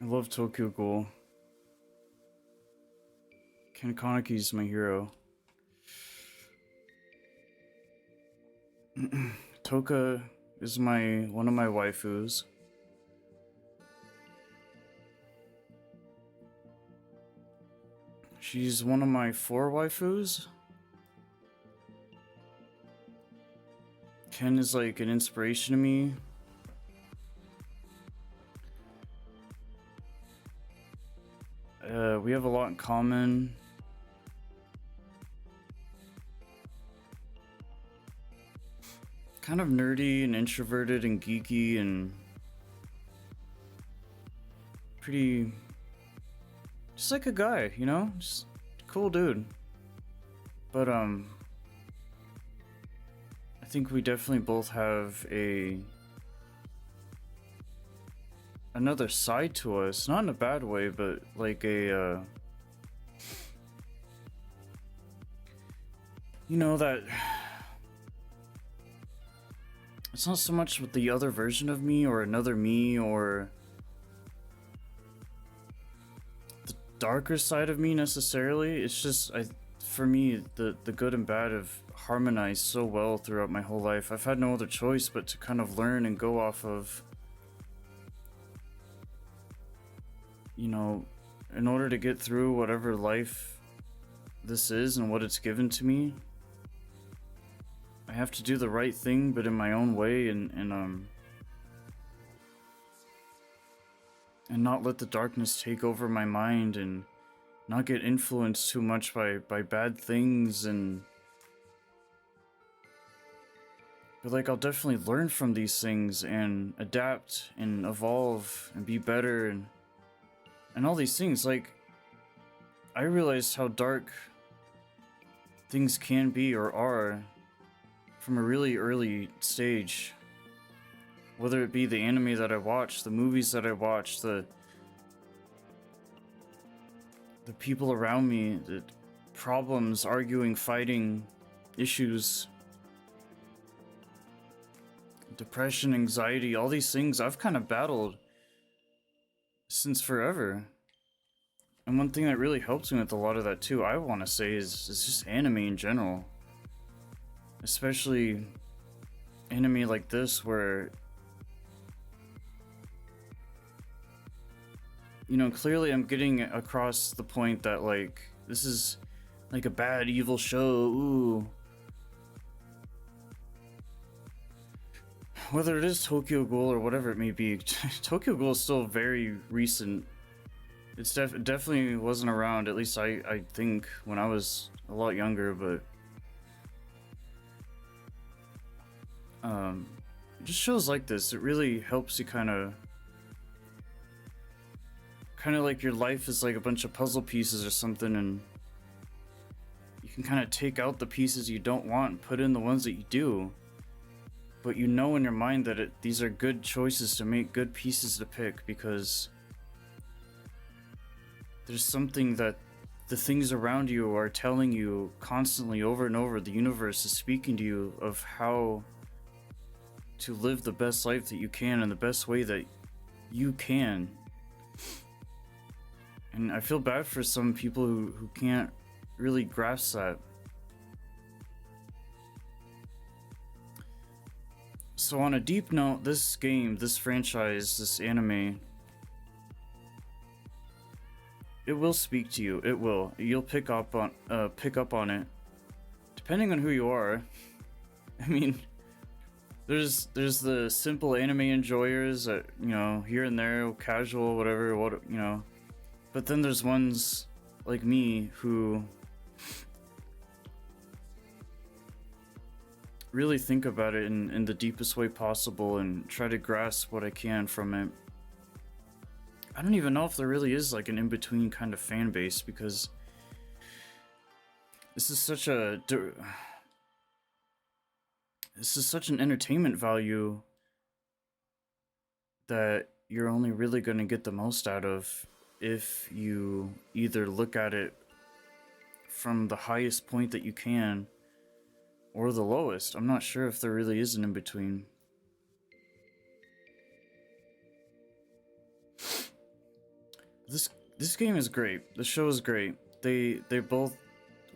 I love Tokyo Ghoul. Ken Kaneki's my hero. Toka is one of my waifus. She's one of my 4 waifus. Ken is like an inspiration to me. We have a lot in common. Kind of nerdy and introverted and geeky and pretty, just like a guy, you know? Just cool dude. But I think we definitely both have another side to us, not in a bad way, but like a you know, that it's not so much with the other version of me or another me or the darker side of me necessarily. It's just for me the good and bad have harmonized so well throughout my whole life. I've had no other choice but to kind of learn and go off of, you know, in order to get through whatever life this is and what it's given to me. I have to do the right thing, but in my own way, and not let the darkness take over my mind and not get influenced too much by bad things. And but like, I'll definitely learn from these things and adapt and evolve and be better and all these things. Like, I realized how dark things can be or are from a really early stage. Whether it be the anime that I watch, the movies that I watch, the people around me, the problems, arguing, fighting, issues, depression, anxiety, all these things I've kind of battled since forever. And one thing that really helps me with a lot of that too, I want to say, is just anime in general. Especially anime like this, where, you know, clearly I'm getting across the point that, like, this is like a bad, evil show. Ooh. Whether it is Tokyo Ghoul or whatever it may be, Tokyo Ghoul is still very recent. It's definitely wasn't around, at least I think, when I was a lot younger, but just shows like this, it really helps you kind of like your life is like a bunch of puzzle pieces or something, and you can kind of take out the pieces you don't want and put in the ones that you do. But you know in your mind that these are good choices to make, good pieces to pick, because there's something that the things around you are telling you constantly over and over. The universe is speaking to you of how to live the best life that you can in the best way that you can. And I feel bad for some people who can't really grasp that. So on a deep note, this game, this franchise, this anime, it will speak to you. It will. You'll pick up on it, depending on who you are. I mean, there's the simple anime enjoyers that, you know, here and there, casual, whatever, you know. But then there's ones like me who really think about it in the deepest way possible and try to grasp what I can from it. I don't even know if there really is like an in-between kind of fan base, because this is such an entertainment value that you're only really going to get the most out of if you either look at it from the highest point that you can or the lowest. I'm not sure if there really is an in-between. This game is great. The show is great. They both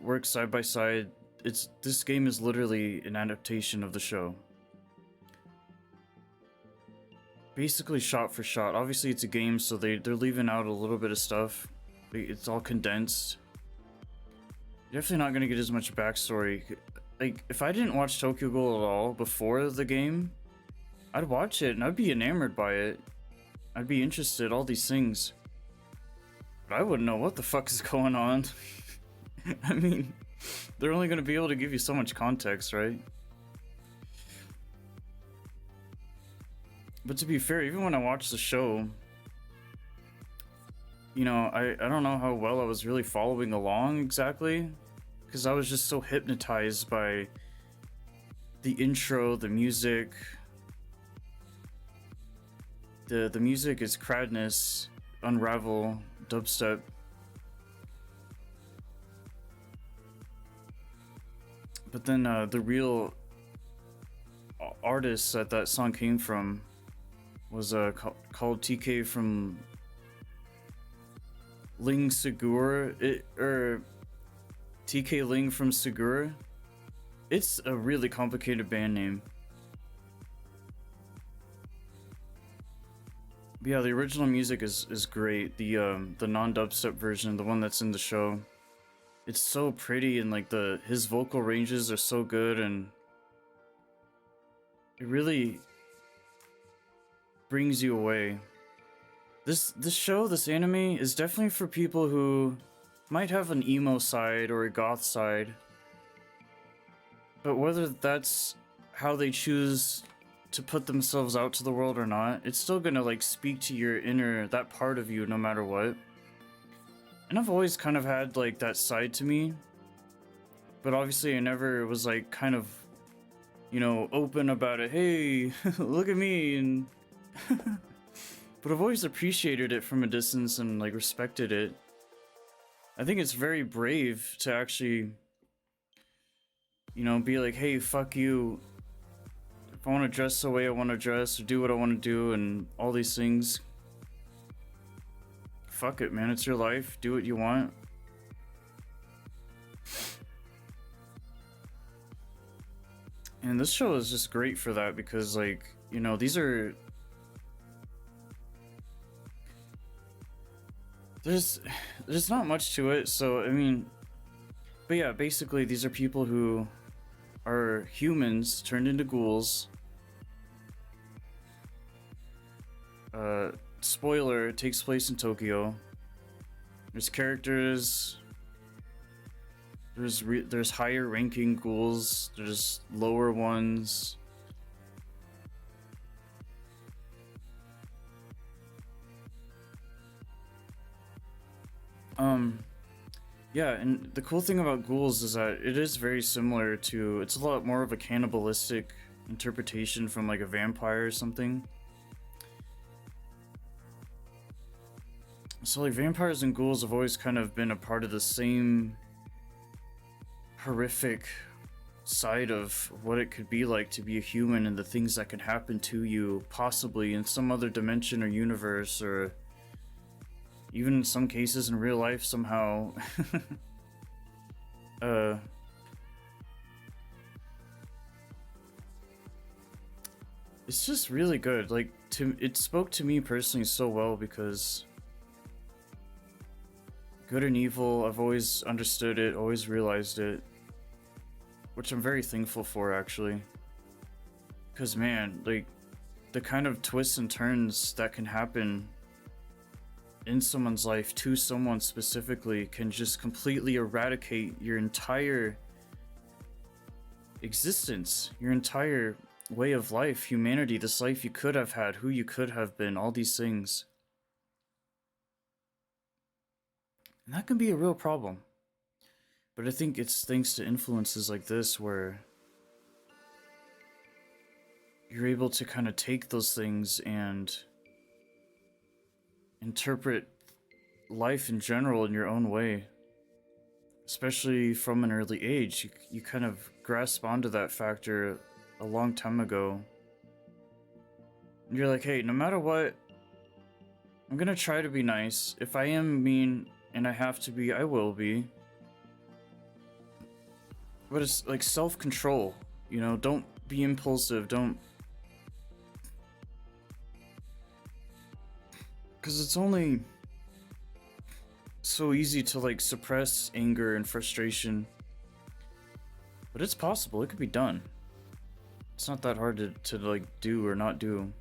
work side by side. This game is literally an adaptation of the show. Basically shot for shot. Obviously it's a game, so they're leaving out a little bit of stuff. It's all condensed. You're definitely not gonna get as much backstory. Like, if I didn't watch Tokyo Ghoul at all before the game, I'd watch it and I'd be enamored by it. I'd be interested, all these things. But I wouldn't know what the fuck is going on. I mean, they're only gonna be able to give you so much context, right? But to be fair, even when I watched the show, you know, I don't know how well I was really following along exactly, because I was just so hypnotized by the intro, the music. The music is Cradness, Unravel, dubstep. But then the real artist that song came from was called TK from Ling Segura, or TK Ling from Segura. It's a really complicated band name. But yeah, the original music is great. The non-dubstep version, the one that's in the show, it's so pretty, and like his vocal ranges are so good, and it really brings you away. This show, this anime, is definitely for people who might have an emo side or a goth side, but whether that's how they choose to put themselves out to the world or not, it's still gonna like speak to your inner, that part of you, no matter what. And I've always kind of had like that side to me, but obviously I never was like kind of, you know, open about it. Hey, look at me, and but I've always appreciated it from a distance and like respected it. I think it's very brave to actually, you know, be like, hey, fuck you. If I want to dress the way I want to dress, or do what I want to do, and all these things, fuck it, man. It's your life. Do what you want. And this show is just great for that, because, like, you know, there's not much to it, so I mean, but yeah, basically these are people who are humans turned into ghouls. Spoiler, it takes place in Tokyo. There's characters. There's higher ranking ghouls. There's lower ones. Yeah, and the cool thing about ghouls is that it is very similar to, it's a lot more of a cannibalistic interpretation from like a vampire or something. So like vampires and ghouls have always kind of been a part of the same horrific side of what it could be like to be a human, and the things that can happen to you possibly in some other dimension or universe, or even in some cases in real life somehow. It's just really good. Like, it spoke to me personally so well, because good and evil, I've always understood it, always realized it, which I'm very thankful for, actually. Because man, like, the kind of twists and turns that can happen in someone's life to someone specifically can just completely eradicate your entire existence, your entire way of life, humanity, this life you could have had, who you could have been, all these things. And that can be a real problem. But I think it's thanks to influences like this where you're able to kind of take those things and interpret life in general in your own way. Especially from an early age, you kind of grasp onto that factor a long time ago. And you're like, hey, no matter what I'm gonna try to be nice. If I am mean and I have to be, I will be. But it's like self-control, you know, don't be impulsive, don't... Because it's only so easy to like suppress anger and frustration. But it's possible, it could be done. It's not that hard to like do or not do.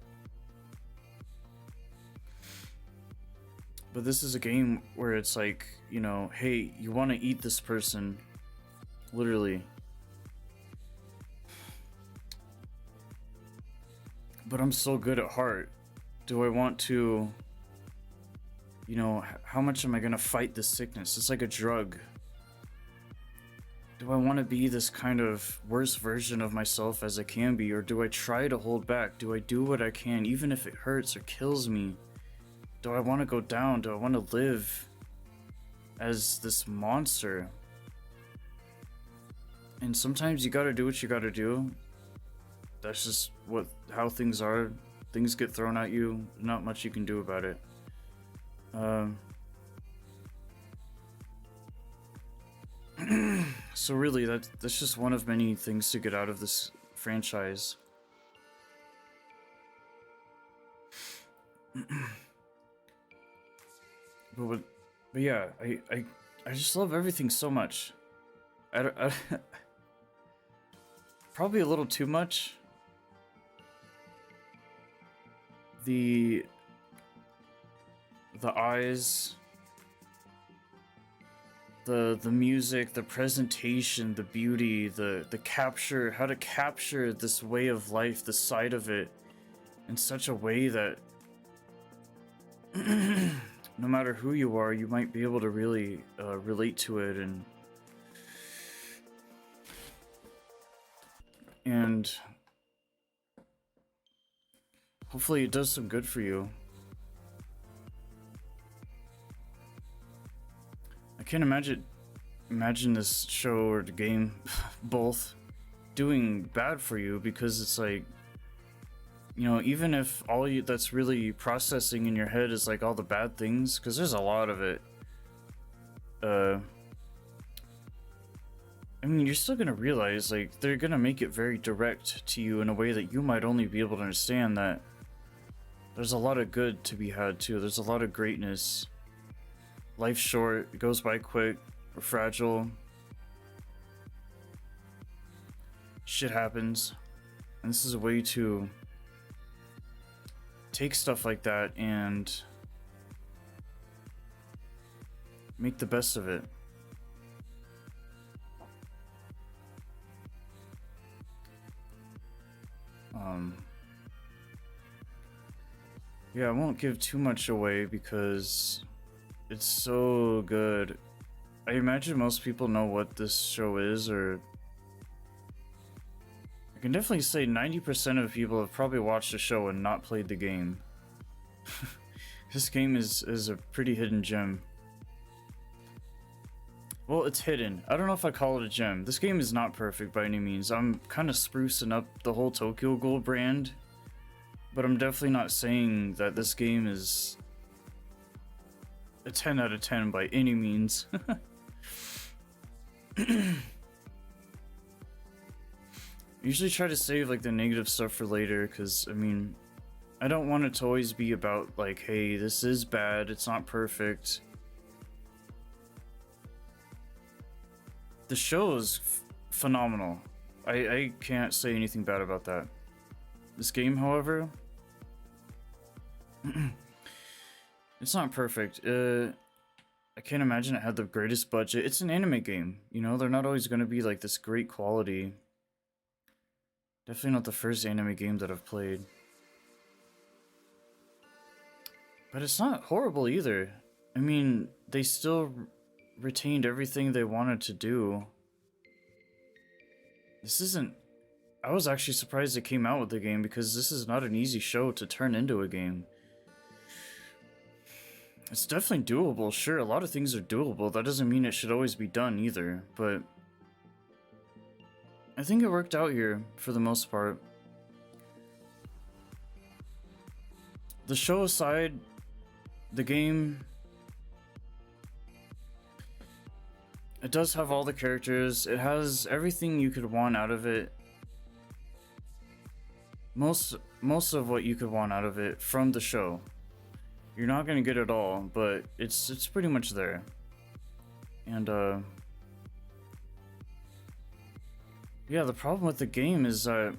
But this is a game where it's like, you know, hey, you want to eat this person. Literally. But I'm so good at heart. Do I want to, you know, how much am I gonna fight this sickness? It's like a drug. Do I want to be this kind of worst version of myself as I can be, or do I try to hold back? Do I do what I can, even if it hurts or kills me? Do I want to go down? Do I want to live as this monster? And sometimes you gotta do what you gotta do. That's just how things are. Things get thrown at you. Not much you can do about it. So really, that's just one of many things to get out of this franchise. But yeah, I just love everything so much. Probably a little too much. The eyes, the music, the presentation, the beauty, the capture, how to capture this way of life, the side of it, in such a way that no matter who you are, you might be able to really relate to it, and hopefully it does some good for you. I can't imagine this show or the game both doing bad for you, because it's like, you know, even if that's really processing in your head is like all the bad things, because there's a lot of it, I mean, you're still gonna realize, like, they're gonna make it very direct to you in a way that you might only be able to understand that there's a lot of good to be had too. There's a lot of greatness. Life's short, it goes by quick, we're fragile. Shit happens. And this is a way to take stuff like that and make the best of it. Yeah, I won't give too much away because it's so good. I imagine most people know what this show is, or I can definitely say 90% of people have probably watched the show and not played the game. This game is a pretty hidden gem. Well, it's hidden. I don't know if I call it a gem. This game is not perfect by any means. I'm kind of sprucing up the whole Tokyo Ghoul brand, but I'm definitely not saying that this game is a 10 out of 10 by any means. I usually try to save like the negative stuff for later, because I mean, I don't want it to always be about like, hey, this is bad, it's not perfect. The show is phenomenal. I can't say anything bad about that. This game, however, it's not perfect. I can't imagine it had the greatest budget. It's an anime game, you know, they're not always going to be like this great quality. Definitely not the first anime game that I've played. But it's not horrible either. I mean, they still retained everything they wanted to do. This isn't... I was actually surprised it came out with the game, because this is not an easy show to turn into a game. It's definitely doable, sure, a lot of things are doable. That doesn't mean it should always be done either, but I think it worked out here for the most part. The show aside, the game, it does have all the characters. It has everything you could want out of it. Most of what you could want out of it from the show. You're not gonna get it all, but it's pretty much there. And yeah, the problem with the game is that,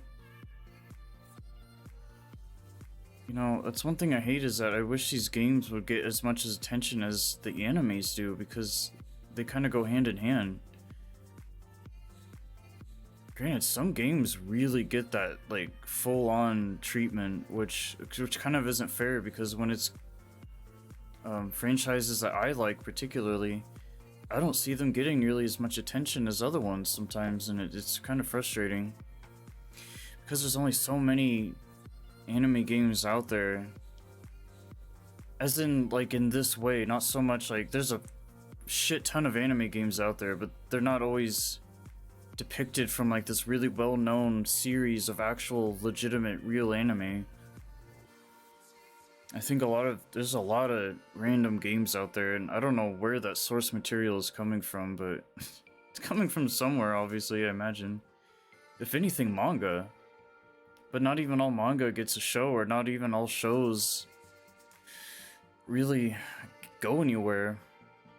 you know, that's one thing I hate, is that I wish these games would get as much attention as the animes do, because they kind of go hand in hand. Granted, some games really get that like full-on treatment, which kind of isn't fair, because when it's franchises that I like particularly, I don't see them getting nearly as much attention as other ones sometimes, and it's kind of frustrating because there's only so many anime games out there. As in, like, in this way, not so much like there's a shit ton of anime games out there, but they're not always depicted from like this really well-known series of actual legitimate real anime. I think there's a lot of random games out there, and I don't know where that source material is coming from, but it's coming from somewhere, obviously, I imagine. If anything, manga. But not even all manga gets a show, or not even all shows really go anywhere.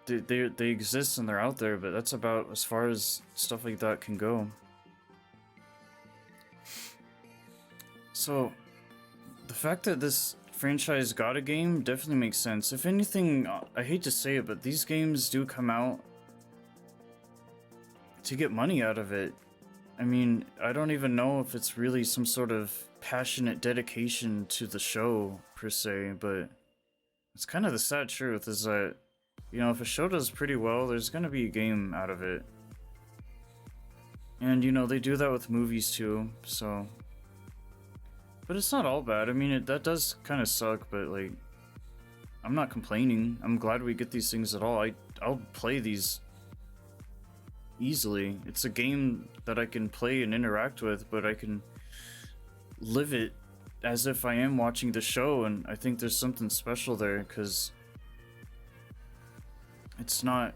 They exist and they're out there, but that's about as far as stuff like that can go. So, the fact that this franchise got a game definitely makes sense. If anything, I hate to say it, but these games do come out to get money out of it. I mean, I don't even know if it's really some sort of passionate dedication to the show per se, but it's kind of the sad truth, is that, you know, if a show does pretty well, there's gonna be a game out of it. And, you know, they do that with movies too, so. But it's not all bad. I mean, that does kind of suck, but, like, I'm not complaining. I'm glad we get these things at all. I'll play these easily. It's a game that I can play and interact with, but I can live it as if I am watching the show, and I think there's something special there, because it's not,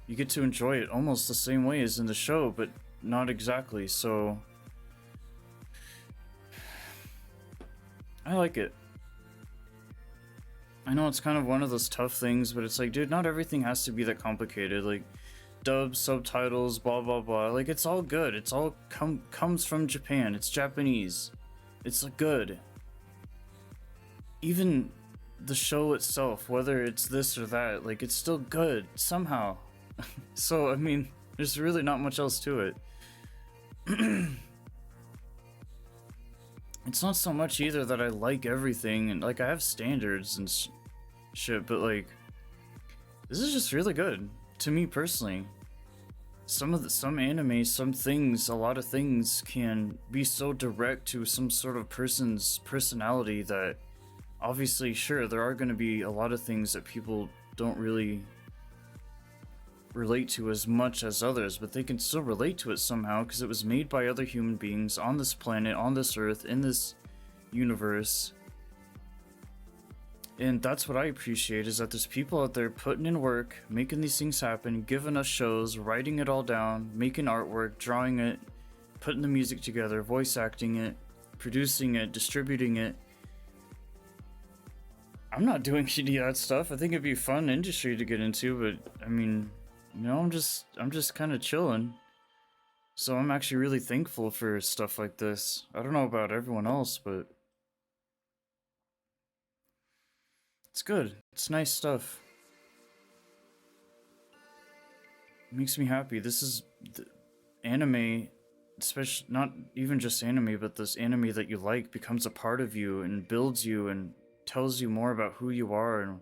you get to enjoy it almost the same way as in the show, but not exactly. So I like it. I know it's kind of one of those tough things, but it's like, dude, not everything has to be that complicated. Like, dubs, subtitles, blah blah blah, like, it's all good. It's all comes from Japan. It's Japanese. It's good. Even the show itself, whether it's this or that, like, it's still good somehow. So I mean, there's really not much else to it. It's not so much either that I like everything, and like, I have standards and shit, but like, this is just really good to me personally. Some anime, some things, a lot of things can be so direct to some sort of person's personality that, obviously, sure, there are going to be a lot of things that people don't really relate to as much as others, but they can still relate to it somehow, because it was made by other human beings on this planet, on this earth, in this universe. And that's what I appreciate, is that there's people out there putting in work, making these things happen, giving us shows, writing it all down, making artwork, drawing it, putting the music together, voice acting it, producing it, distributing it. I'm not doing any of that stuff. I think it'd be a fun industry to get into, but I mean, you know, I'm just kind of chilling. So I'm actually really thankful for stuff like this. I don't know about everyone else, but it's good. It's nice stuff. It makes me happy. This is the anime, especially not even just anime, but this anime that you like becomes a part of you and builds you and tells you more about who you are, and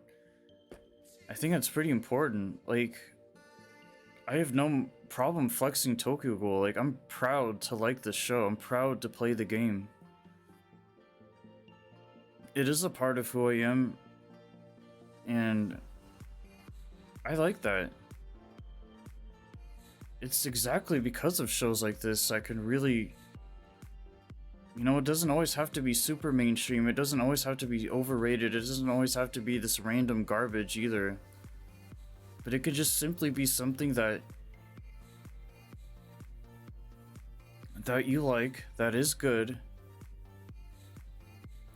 I think that's pretty important. Like, I have no problem flexing Tokyo Ghoul. Like, I'm proud to like this show. I'm proud to play the game. It is a part of who I am, and I like that. It's exactly because of shows like this I can really You know, it doesn't always have to be super mainstream. It doesn't always have to be overrated. It doesn't always have to be this random garbage either. But it could just simply be something that you like, that is good.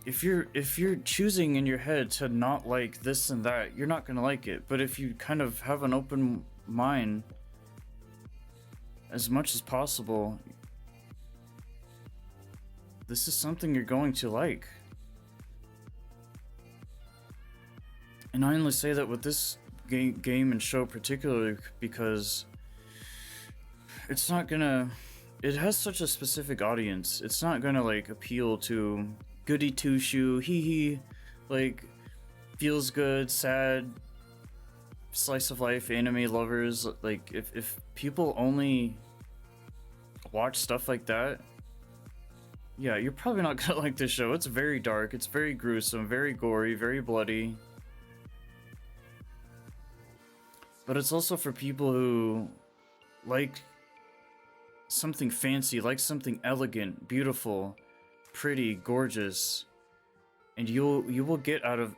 If you're choosing in your head to not like this and that, you're not gonna like it. But if you kind of have an open mind as much as possible, this is something you're going to like. And I only say that with this game and show particularly because it's not gonna, it has such a specific audience. It's not gonna like appeal to goody two shoe, hee hee, like feels good, sad, slice of life anime lovers. Like if people only watch stuff like that, yeah, you're probably not gonna like this show. It's very dark, it's very gruesome, very gory, very bloody. But it's also for people who like something fancy, like something elegant, beautiful, pretty, gorgeous. And you will get out of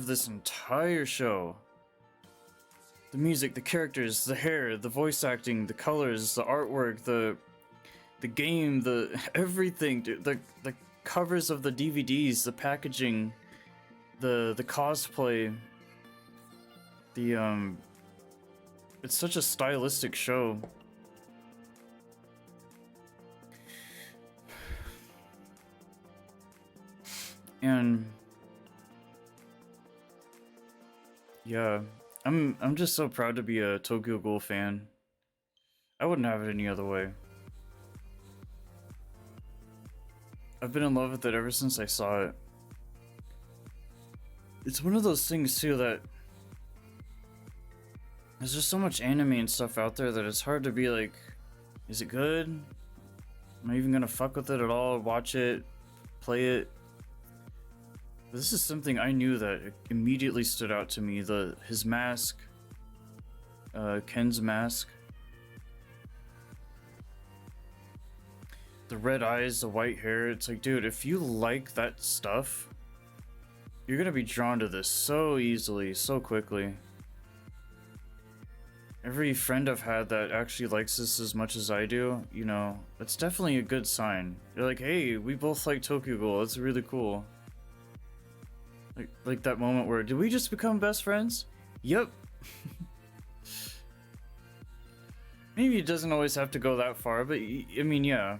this entire show. The music, the characters, the hair, the voice acting, the colors, the artwork, the game, the everything, dude. The covers of the DVDs, the packaging, the cosplay, it's such a stylistic show. And yeah, I'm just so proud to be a Tokyo Ghoul fan. I wouldn't have it any other way. I've been in love with it ever since I saw it. It's one of those things too that there's just so much anime and stuff out there that it's hard to be like, is it good? Am I even gonna fuck with it at all? Watch it, play it? This is something I knew that immediately stood out to me. His mask, Ken's mask, the red eyes, the white hair. It's like, dude, if you like that stuff, you're gonna be drawn to this so easily, so quickly. Every friend I've had that actually likes this as much as I do, you know, that's definitely a good sign. They're like, hey, we both like Tokyo Ghoul. That's really cool. Like that moment where, did we just become best friends? Yep. Maybe it doesn't always have to go that far, but I mean, yeah.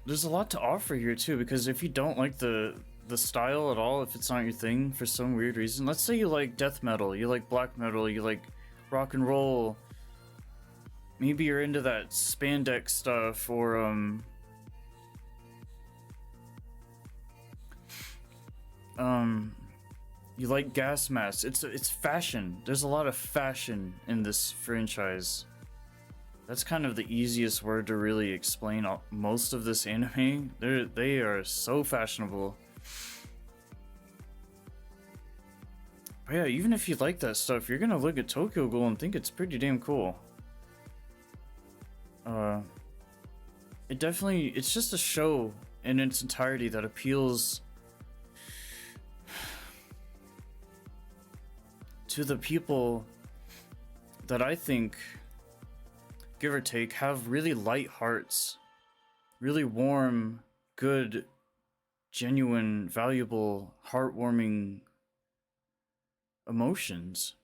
There's a lot to offer here too, because if you don't like the style at all, if it's not your thing for some weird reason, let's say you like death metal, you like black metal, you like rock and roll, maybe you're into that spandex stuff, or you like gas masks. It's fashion. There's a lot of fashion in this franchise. That's kind of the easiest word to really explain most of this anime. They are so fashionable. But yeah, even if you like that stuff, you're gonna look at Tokyo Ghoul and think it's pretty damn cool. It's just a show in its entirety that appeals to the people that I think, give or take, have really light hearts, really warm, good, genuine, valuable, heartwarming emotions.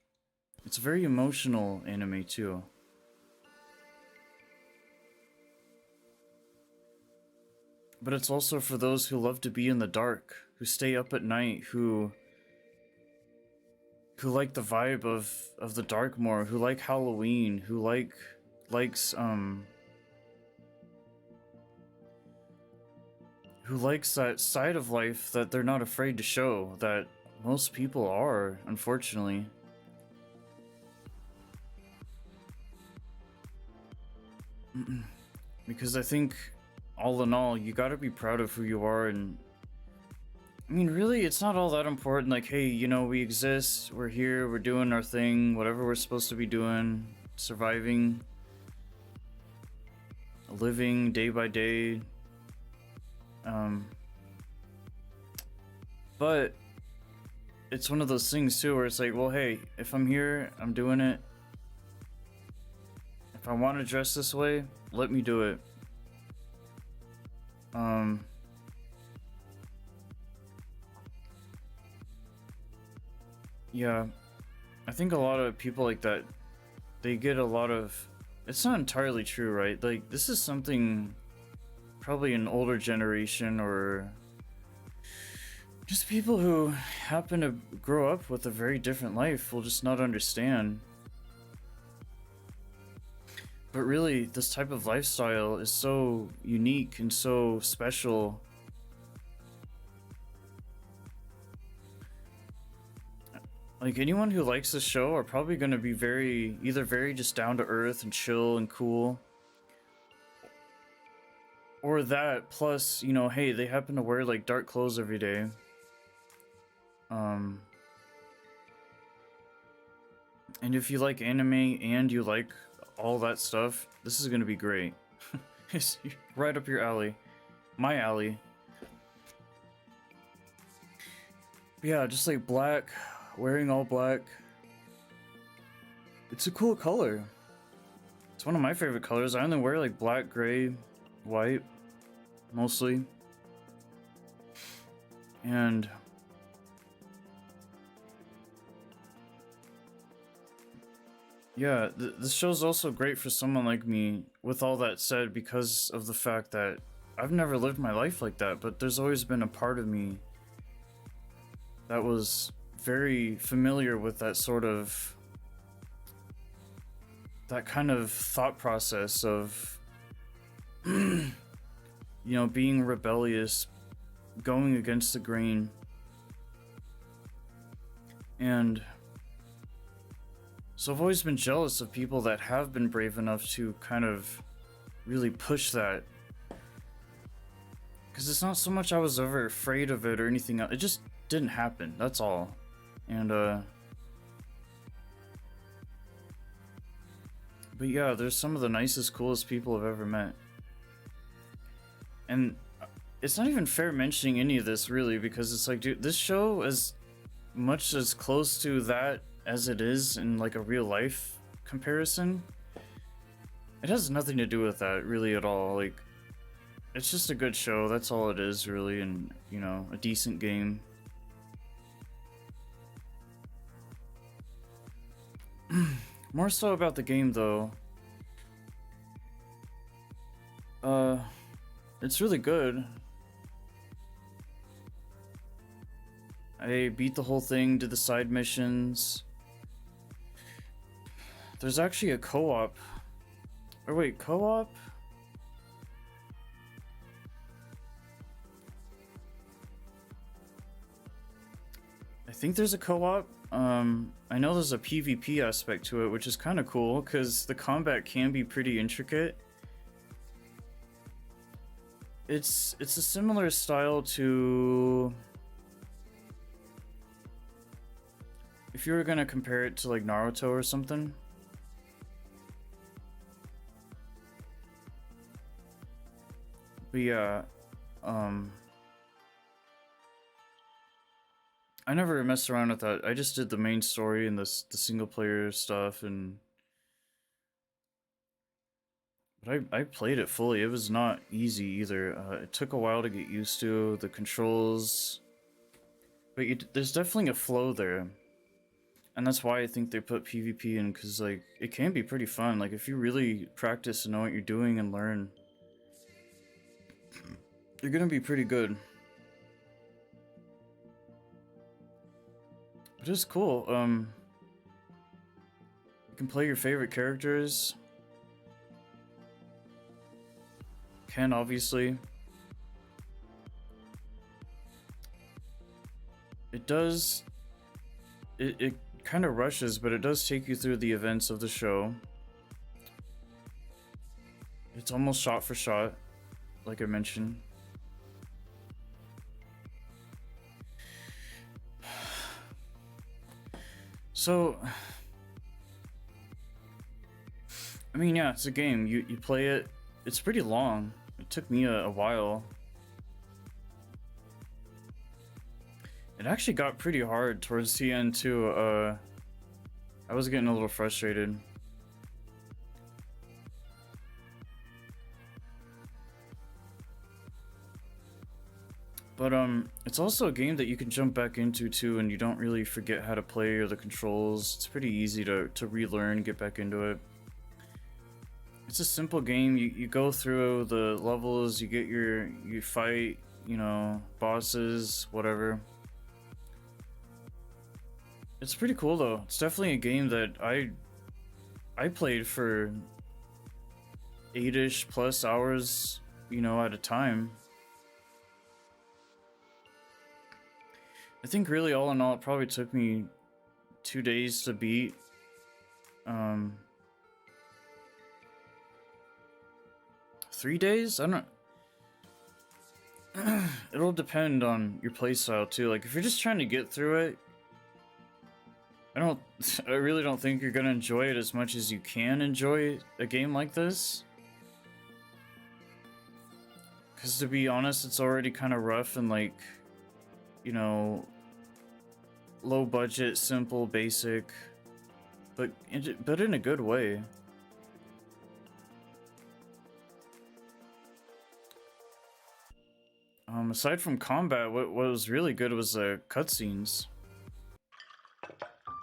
It's a very emotional anime too. But it's also for those who love to be in the dark, who stay up at night, who like the vibe of the dark more, who like Halloween, who likes that side of life that they're not afraid to show, that most people are, unfortunately. Because I think, all in all, you gotta be proud of who you are, and I mean, really, it's not all that important. Like, hey, you know, we exist, we're here, we're doing our thing, whatever we're supposed to be doing, surviving. living day by day. But it's one of those things too where it's like, well, hey, if I'm here, I'm doing it. If I want to dress this way, let me do it. Yeah, I think a lot of people like that, they get a lot of, it's not entirely true, right? Like, this is something probably an older generation or just people who happen to grow up with a very different life will just not understand. But really, this type of lifestyle is so unique and so special. Like, anyone who likes this show are probably going to be either very just down to earth and chill and cool, or that plus, you know, hey, they happen to wear like dark clothes every day. And if you like anime and you like all that stuff, this is gonna be great. It's right up your alley. My alley. Yeah, just like black, wearing all black. It's a cool color. It's one of my favorite colors. I only wear like black, gray, white, mostly. And yeah, this show's also great for someone like me, with all that said, because of the fact that I've never lived my life like that, but there's always been a part of me that was very familiar with that sort of, that kind of thought process of, you know, being rebellious, going against the grain. And so I've always been jealous of people that have been brave enough to kind of really push that. Because it's not so much I was ever afraid of it or anything else. It just didn't happen. That's all. And, but yeah, there's some of the nicest, coolest people I've ever met. And it's not even fair mentioning any of this, really, because it's like, dude, this show, as much as close to that as it is in like a real life comparison, it has nothing to do with that really at all. Like, it's just a good show, that's all it is really, and you know, a decent game. More so about the game though, it's really good. I beat the whole thing, did the side missions. There's actually a co-op. Or wait, co-op? I think there's a co-op. I know there's a PvP aspect to it, which is kind of cool, because the combat can be pretty intricate. It's a similar style to... if you were gonna compare it to like Naruto or something. But yeah, I never messed around with that. I just did the main story and the single player stuff, and but I played it fully. It was not easy either. It took a while to get used to the controls, but there's definitely a flow there. And that's why I think they put PvP in, because like it can be pretty fun. Like if you really practice and know what you're doing and learn, you're gonna be pretty good. It is cool. You can play your favorite characters. Ken, obviously. It does... It kind of rushes, but it does take you through the events of the show. It's almost shot for shot, like I mentioned. So, I mean, yeah, it's a game. You play it, it's pretty long. It took me a while. It actually got pretty hard towards the end too. I was getting a little frustrated. But it's also a game that you can jump back into too, and you don't really forget how to play or the controls. It's pretty easy to relearn, get back into it. It's a simple game. You go through the levels, you fight, you know, bosses, whatever. It's pretty cool though. It's definitely a game that I played for 8-ish plus hours, you know, at a time. I think really all in all, it probably took me 2 days to beat. 3 days? I don't. It'll depend on your playstyle too. Like if you're just trying to get through it, I really don't think you're gonna enjoy it as much as you can enjoy a game like this. Because to be honest, it's already kind of rough and like, you know, low budget, simple, basic, but in a good way. Aside from combat, what was really good was the cutscenes.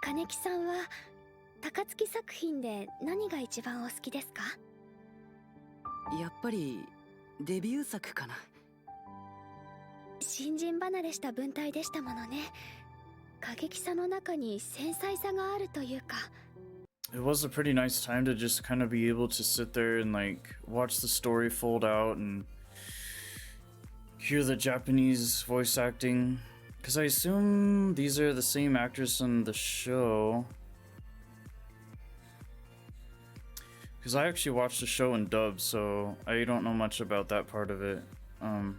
金木さんは高槻作品で何が一番お好きですか？やっぱりデビュー作かな。新人離れした文体でしたものね。過激さの中に繊細さがあるというか。It was a pretty nice time to just kind of be able to sit there and like watch the story fold out and hear the Japanese voice acting. Because I assume these are the same actors from the show. Because I actually watched the show in dub, so I don't know much about that part of it. Yeah,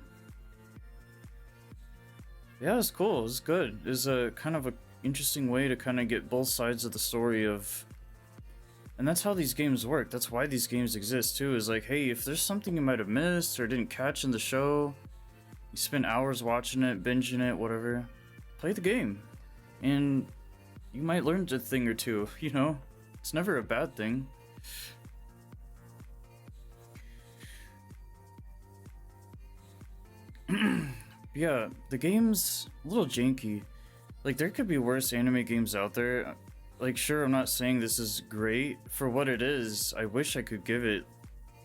it's cool. It's good. It's a kind of an interesting way to kind of get both sides of the story of... And that's how these games work. That's why these games exist too, is like, hey, if there's something you might have missed or didn't catch in the show, you spend hours watching it, binging it, whatever, play the game. And you might learn a thing or two, you know? It's never a bad thing. Yeah, the game's a little janky. Like, there could be worse anime games out there. Like, sure, I'm not saying this is great. For what it is, I wish I could give it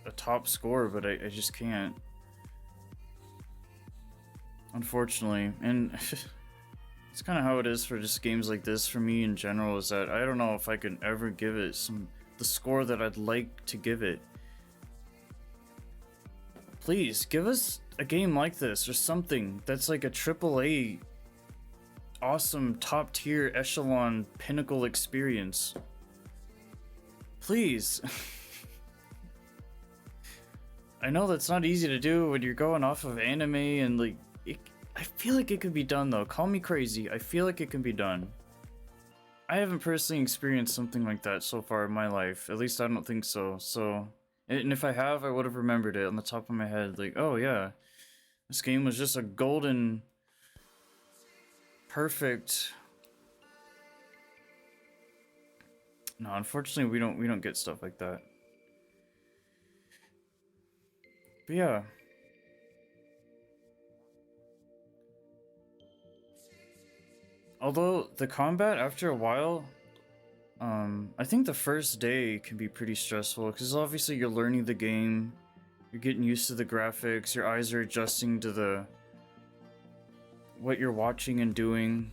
a top score, but I just can't. Unfortunately. And it's kind of how it is for just games like this for me in general, is that I don't know if I can ever give it the score that I'd like to give it. Please, give us a game like this or something that's like a AAA awesome top tier echelon pinnacle experience. Please. I know that's not easy to do when you're going off of anime and like I feel like it could be done though. Call me crazy. I feel like it can be done. I haven't personally experienced something like that so far in my life. At least I don't think so. And if I have, I would have remembered it on the top of my head. Like, oh yeah, this game was just a golden, perfect. No, unfortunately, we don't get stuff like that. But yeah. Although the combat after a while, I think the first day can be pretty stressful because obviously you're learning the game, you're getting used to the graphics, your eyes are adjusting to what you're watching and doing.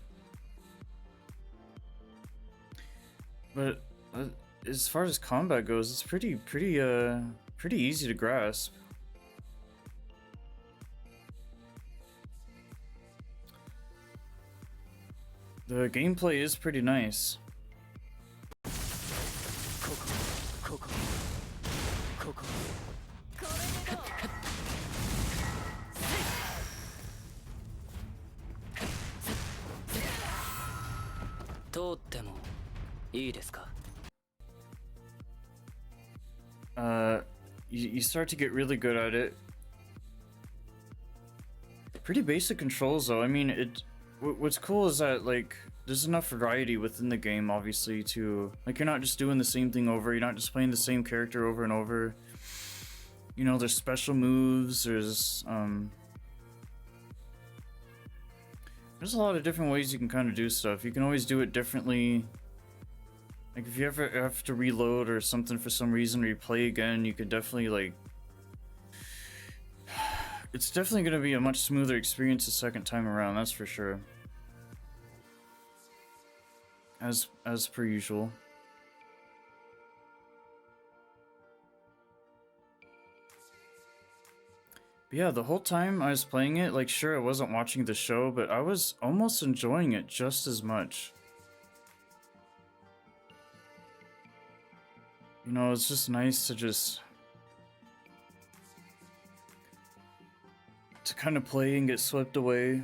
But as far as combat goes, it's pretty easy to grasp. The gameplay is pretty nice. you start to get really good at it. Pretty basic controls though. I mean, what's cool is that like there's enough variety within the game, obviously, to like you're not just doing the same thing over. You're not just playing the same character over and over. You know, there's special moves. There's a lot of different ways you can kind of do stuff. You can always do it differently. Like if you ever have to reload or something for some reason, or you play again, you could definitely like. It's definitely going to be a much smoother experience the second time around, that's for sure. As per usual. But yeah, the whole time I was playing it, like sure I wasn't watching the show, but I was almost enjoying it just as much. You know, it's just nice to kind of play and get swept away.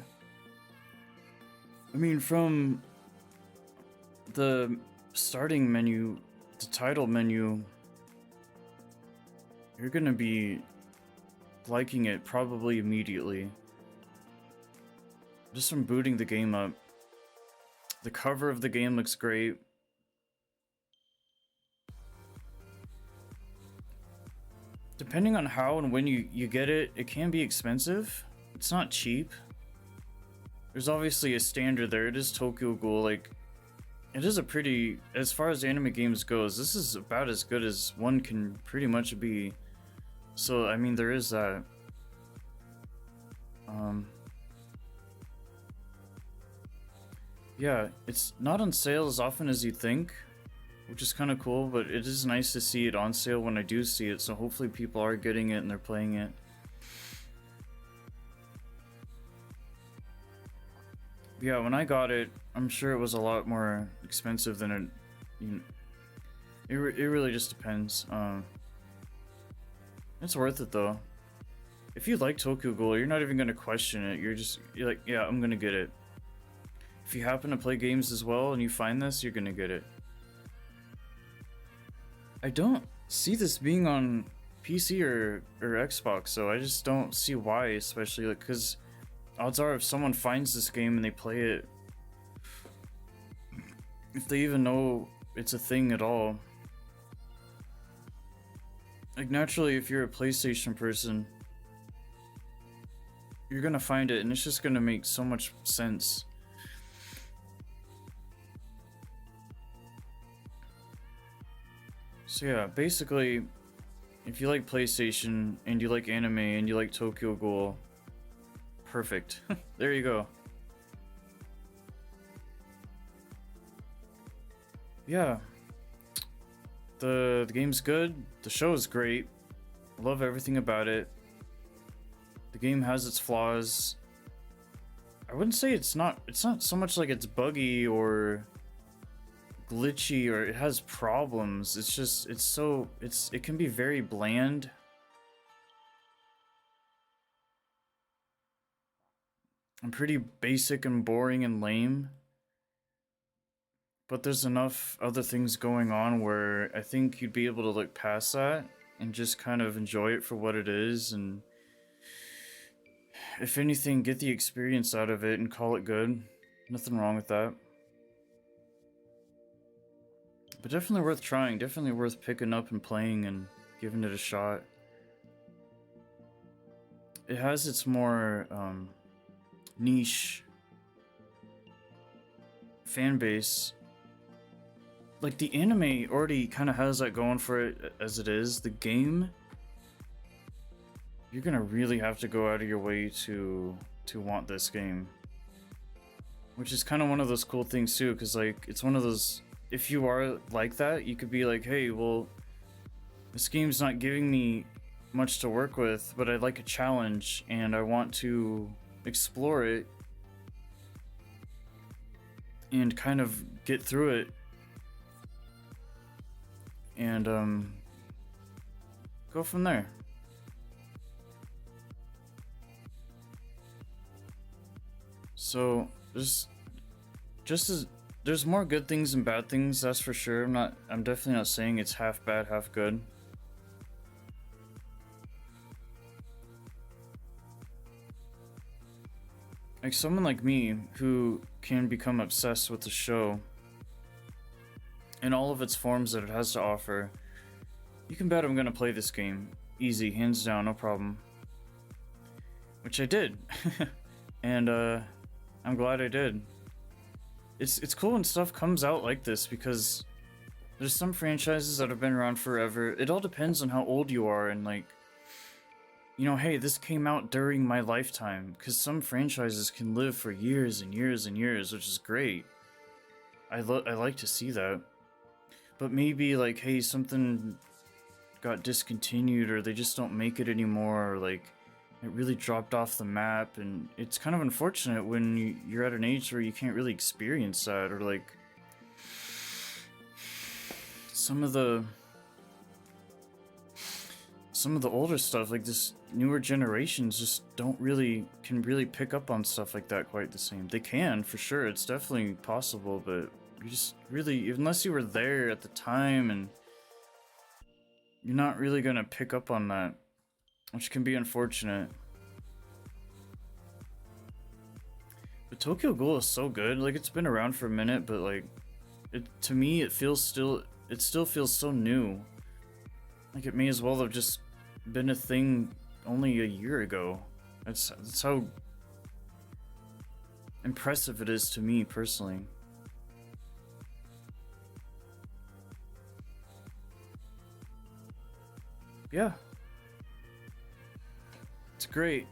I mean, from the starting menu, the title menu, you're gonna be liking it probably immediately. Just from booting the game up. The cover of the game looks great. Depending on how and when you get it, it can be expensive. It's not cheap. There's obviously a standard there. It is Tokyo Ghoul. Like, it is a pretty, as far as anime games goes, this is about as good as one can pretty much be. So, I mean, there is that. Yeah, it's not on sale as often as you'd think, which is kind of cool, but it is nice to see it on sale when I do see it, so hopefully people are getting it and they're playing it. Yeah, when I got it, I'm sure it was a lot more expensive than it, you know, it really just depends. It's worth it though. If you like Tokyo Ghoul, you're not even gonna question it. You're like, yeah, I'm gonna get it. If you happen to play games as well and you find this, you're gonna get it. I don't see this being on PC or Xbox, so I just don't see why, especially like because odds are if someone finds this game and they play it, if they even know it's a thing at all. Like naturally, if you're a PlayStation person, you're gonna find it and it's just gonna make so much sense. So yeah, basically, if you like PlayStation and you like anime and you like Tokyo Ghoul, perfect. There you go. Yeah. The game's good. The show is great. I love everything about it. The game has its flaws. I wouldn't say it's not so much like it's buggy or glitchy or it has problems. It's just it can be very bland. And pretty basic and boring and lame. But there's enough other things going on where I think you'd be able to look past that and just kind of enjoy it for what it is, and if anything, get the experience out of it and call it good. Nothing wrong with that. But definitely worth trying, definitely worth picking up and playing and giving it a shot. It has its more niche fan base. Like the anime already kind of has that going for it as it is. The game, you're gonna really have to go out of your way to want this game, which is kind of one of those cool things too, because like it's one of those, if you are like that, you could be like, hey, well, this game's not giving me much to work with, but I'd like a challenge and I want to explore it and kind of get through it and go from there. So there's more good things than bad things, that's for sure. I'm definitely not saying it's half bad, half good. like someone like me who can become obsessed with the show and all of its forms that it has to offer, you can bet I'm gonna play this game. Easy, hands down, no problem. Which I did. And I'm glad I did. It's cool when stuff comes out like this because there's some franchises that have been around forever. It all depends on how old you are and like, you know, hey, this came out during my lifetime, because some franchises can live for years and years and years, which is great. I like to see that. But maybe like, hey, something got discontinued or they just don't make it anymore, or like it really dropped off the map, and it's kind of unfortunate when you're at an age where you can't really experience that, or like some of the older stuff, like this newer generations just don't really can really pick up on stuff like that quite the same. They can for sure, it's definitely possible, but you just really, unless you were there at the time, and you're not really gonna pick up on that, which can be unfortunate. But Tokyo Ghoul is so good. Like, it's been around for a minute, but like, to me it still feels so new. Like it may as well have just been a thing only a year ago. That's how impressive it is to me personally. Yeah. It's great.